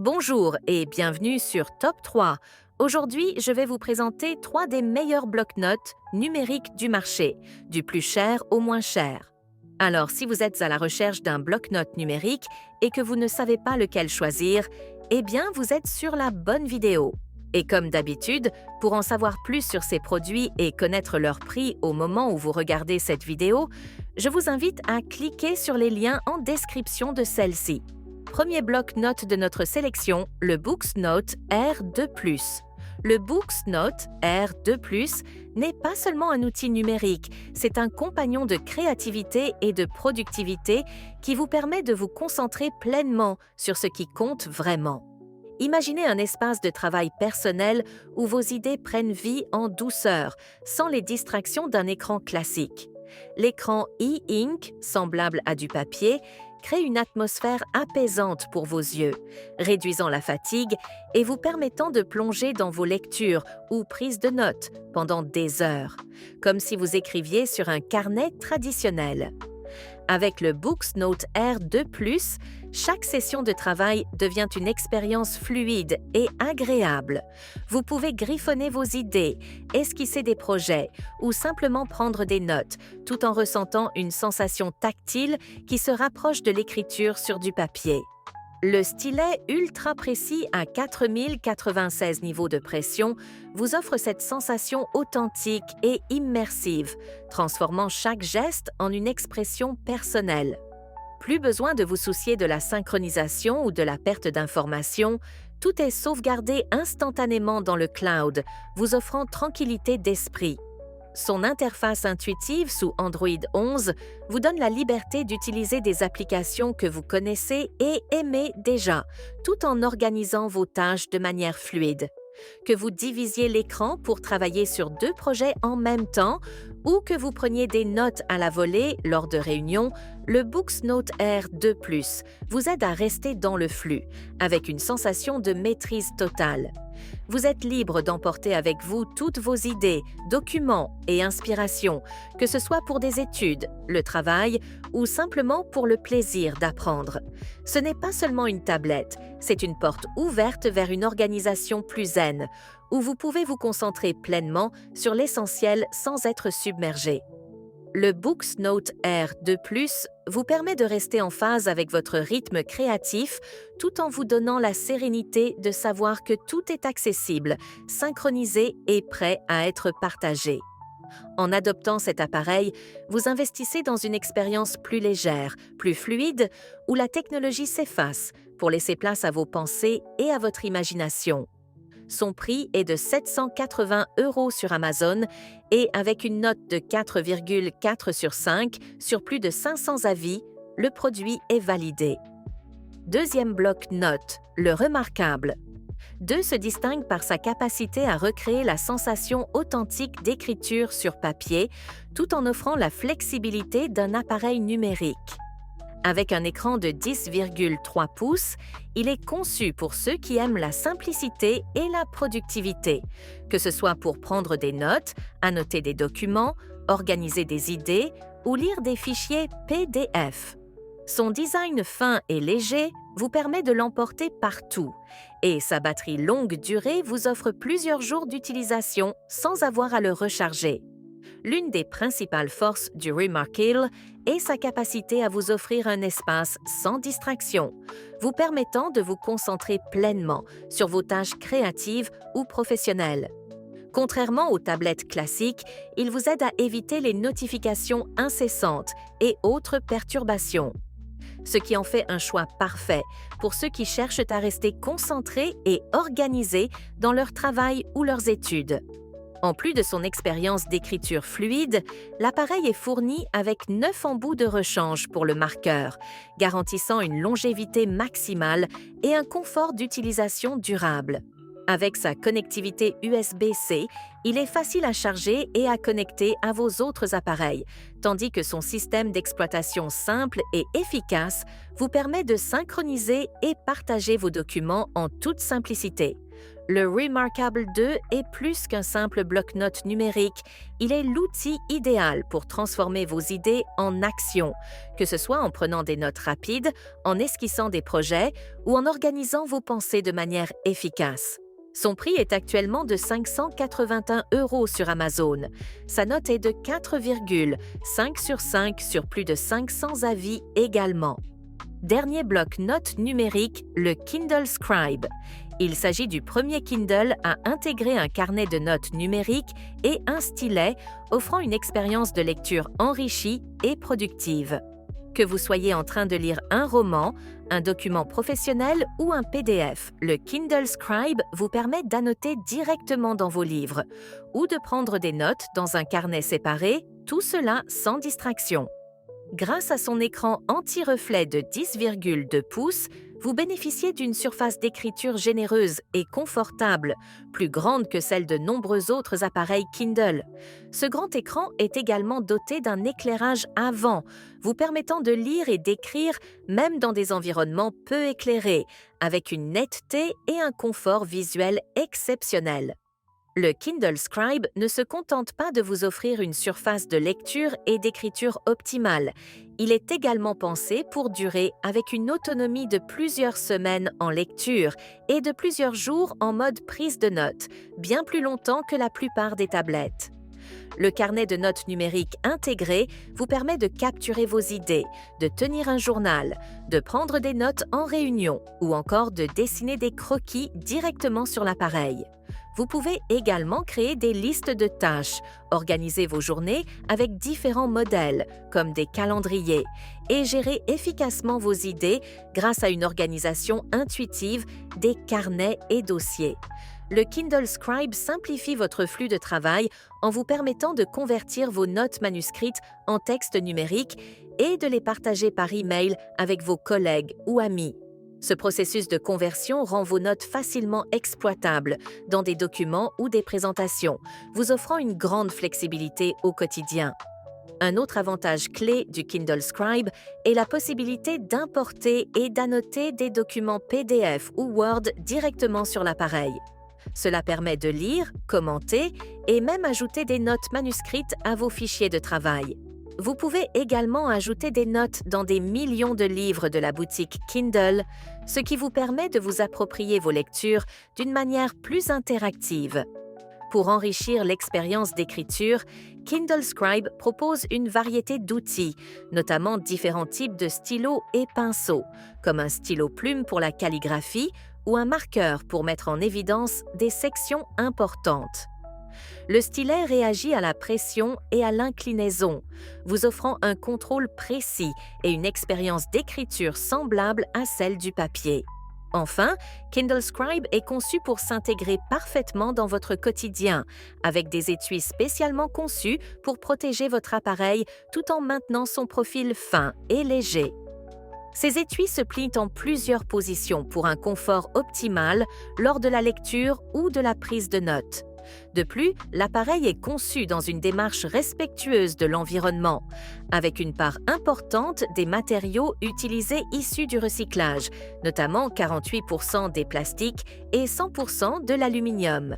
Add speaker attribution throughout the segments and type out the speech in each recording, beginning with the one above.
Speaker 1: Bonjour et bienvenue sur Top 3. Aujourd'hui, je vais vous présenter 3 des meilleurs blocs-notes numériques du marché, du plus cher au moins cher. Alors, si vous êtes à la recherche d'un bloc-notes numérique et que vous ne savez pas lequel choisir, eh bien, vous êtes sur la bonne vidéo. Et comme d'habitude, pour en savoir plus sur ces produits et connaître leur prix au moment où vous regardez cette vidéo, je vous invite à cliquer sur les liens en description de celle-ci. Premier bloc-notes de notre sélection, le BooksNote R2+. Le BooksNote R2+, n'est pas seulement un outil numérique, c'est un compagnon de créativité et de productivité qui vous permet de vous concentrer pleinement sur ce qui compte vraiment. Imaginez un espace de travail personnel où vos idées prennent vie en douceur, sans les distractions d'un écran classique. L'écran e-ink, semblable à du papier, crée une atmosphère apaisante pour vos yeux, réduisant la fatigue et vous permettant de plonger dans vos lectures ou prises de notes pendant des heures, comme si vous écriviez sur un carnet traditionnel. Avec le BooksNote R2+, chaque session de travail devient une expérience fluide et agréable. Vous pouvez griffonner vos idées, esquisser des projets ou simplement prendre des notes, tout en ressentant une sensation tactile qui se rapproche de l'écriture sur du papier. Le stylet ultra précis à 4096 niveaux de pression vous offre cette sensation authentique et immersive, transformant chaque geste en une expression personnelle. Plus besoin de vous soucier de la synchronisation ou de la perte d'informations, tout est sauvegardé instantanément dans le cloud, vous offrant tranquillité d'esprit. Son interface intuitive sous Android 11 vous donne la liberté d'utiliser des applications que vous connaissez et aimez déjà, tout en organisant vos tâches de manière fluide. Que vous divisiez l'écran pour travailler sur 2 projets en même temps ou que vous preniez des notes à la volée lors de réunions, le BooksNote R2+ vous aide à rester dans le flux, avec une sensation de maîtrise totale. Vous êtes libre d'emporter avec vous toutes vos idées, documents et inspirations, que ce soit pour des études, le travail ou simplement pour le plaisir d'apprendre. Ce n'est pas seulement une tablette, c'est une porte ouverte vers une organisation plus zen, où vous pouvez vous concentrer pleinement sur l'essentiel sans être submergé. Le BooksNote R2+ vous permet de rester en phase avec votre rythme créatif tout en vous donnant la sérénité de savoir que tout est accessible, synchronisé et prêt à être partagé. En adoptant cet appareil, vous investissez dans une expérience plus légère, plus fluide, où la technologie s'efface pour laisser place à vos pensées et à votre imagination. Son prix est de 780 € sur Amazon et avec une note de 4,4 sur 5 sur plus de 500 avis, le produit est validé. Deuxième bloc-notes, le remarquable. 2 se distingue par sa capacité à recréer la sensation authentique d'écriture sur papier tout en offrant la flexibilité d'un appareil numérique. Avec un écran de 10,3 pouces, il est conçu pour ceux qui aiment la simplicité et la productivité, que ce soit pour prendre des notes, annoter des documents, organiser des idées ou lire des fichiers PDF. Son design fin et léger vous permet de l'emporter partout et sa batterie longue durée vous offre plusieurs jours d'utilisation sans avoir à le recharger. L'une des principales forces du Remarkable est sa capacité à vous offrir un espace sans distraction, vous permettant de vous concentrer pleinement sur vos tâches créatives ou professionnelles. Contrairement aux tablettes classiques, il vous aide à éviter les notifications incessantes et autres perturbations, ce qui en fait un choix parfait pour ceux qui cherchent à rester concentrés et organisés dans leur travail ou leurs études. En plus de son expérience d'écriture fluide, l'appareil est fourni avec 9 embouts de rechange pour le marqueur, garantissant une longévité maximale et un confort d'utilisation durable. Avec sa connectivité USB-C, il est facile à charger et à connecter à vos autres appareils, tandis que son système d'exploitation simple et efficace vous permet de synchroniser et partager vos documents en toute simplicité. Le Remarkable 2 est plus qu'un simple bloc-notes numérique, il est l'outil idéal pour transformer vos idées en action, que ce soit en prenant des notes rapides, en esquissant des projets ou en organisant vos pensées de manière efficace. Son prix est actuellement de 581 € sur Amazon. Sa note est de 4,5 sur 5 sur plus de 500 avis également. Dernier bloc-notes numérique, le Kindle Scribe. Il s'agit du premier Kindle à intégrer un carnet de notes numériques et un stylet, offrant une expérience de lecture enrichie et productive. Que vous soyez en train de lire un roman, un document professionnel ou un PDF, le Kindle Scribe vous permet d'annoter directement dans vos livres ou de prendre des notes dans un carnet séparé, tout cela sans distraction. Grâce à son écran anti-reflet de 10,2 pouces, vous bénéficiez d'une surface d'écriture généreuse et confortable, plus grande que celle de nombreux autres appareils Kindle. Ce grand écran est également doté d'un éclairage avant, vous permettant de lire et d'écrire même dans des environnements peu éclairés, avec une netteté et un confort visuel exceptionnels. Le Kindle Scribe ne se contente pas de vous offrir une surface de lecture et d'écriture optimale. Il est également pensé pour durer avec une autonomie de plusieurs semaines en lecture et de plusieurs jours en mode prise de notes, bien plus longtemps que la plupart des tablettes. Le carnet de notes numérique intégré vous permet de capturer vos idées, de tenir un journal, de prendre des notes en réunion ou encore de dessiner des croquis directement sur l'appareil. Vous pouvez également créer des listes de tâches, organiser vos journées avec différents modèles, comme des calendriers, et gérer efficacement vos idées grâce à une organisation intuitive des carnets et dossiers. Le Kindle Scribe simplifie votre flux de travail en vous permettant de convertir vos notes manuscrites en texte numérique et de les partager par email avec vos collègues ou amis. Ce processus de conversion rend vos notes facilement exploitables dans des documents ou des présentations, vous offrant une grande flexibilité au quotidien. Un autre avantage clé du Kindle Scribe est la possibilité d'importer et d'annoter des documents PDF ou Word directement sur l'appareil. Cela permet de lire, commenter et même ajouter des notes manuscrites à vos fichiers de travail. Vous pouvez également ajouter des notes dans des millions de livres de la boutique Kindle, ce qui vous permet de vous approprier vos lectures d'une manière plus interactive. Pour enrichir l'expérience d'écriture, Kindle Scribe propose une variété d'outils, notamment différents types de stylos et pinceaux, comme un stylo plume pour la calligraphie ou un marqueur pour mettre en évidence des sections importantes. Le stylet réagit à la pression et à l'inclinaison, vous offrant un contrôle précis et une expérience d'écriture semblable à celle du papier. Enfin, Kindle Scribe est conçu pour s'intégrer parfaitement dans votre quotidien, avec des étuis spécialement conçus pour protéger votre appareil tout en maintenant son profil fin et léger. Ces étuis se plient en plusieurs positions pour un confort optimal lors de la lecture ou de la prise de notes. De plus, l'appareil est conçu dans une démarche respectueuse de l'environnement, avec une part importante des matériaux utilisés issus du recyclage, notamment 48% des plastiques et 100% de l'aluminium.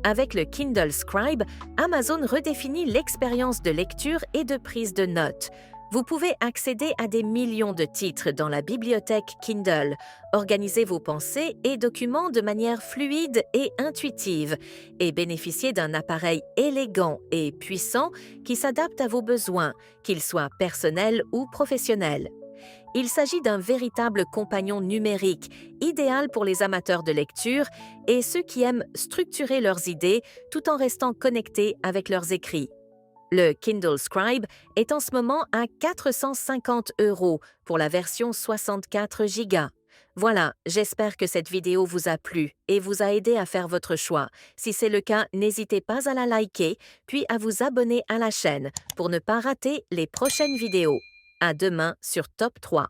Speaker 1: Avec le Kindle Scribe, Amazon redéfinit l'expérience de lecture et de prise de notes. Vous pouvez accéder à des millions de titres dans la bibliothèque Kindle, organiser vos pensées et documents de manière fluide et intuitive, et bénéficier d'un appareil élégant et puissant qui s'adapte à vos besoins, qu'ils soient personnels ou professionnels. Il s'agit d'un véritable compagnon numérique, idéal pour les amateurs de lecture et ceux qui aiment structurer leurs idées tout en restant connectés avec leurs écrits. Le Kindle Scribe est en ce moment à 450 € pour la version 64 Go. Voilà, j'espère que cette vidéo vous a plu et vous a aidé à faire votre choix. Si c'est le cas, n'hésitez pas à la liker, puis à vous abonner à la chaîne pour ne pas rater les prochaines vidéos. À demain sur Top 3.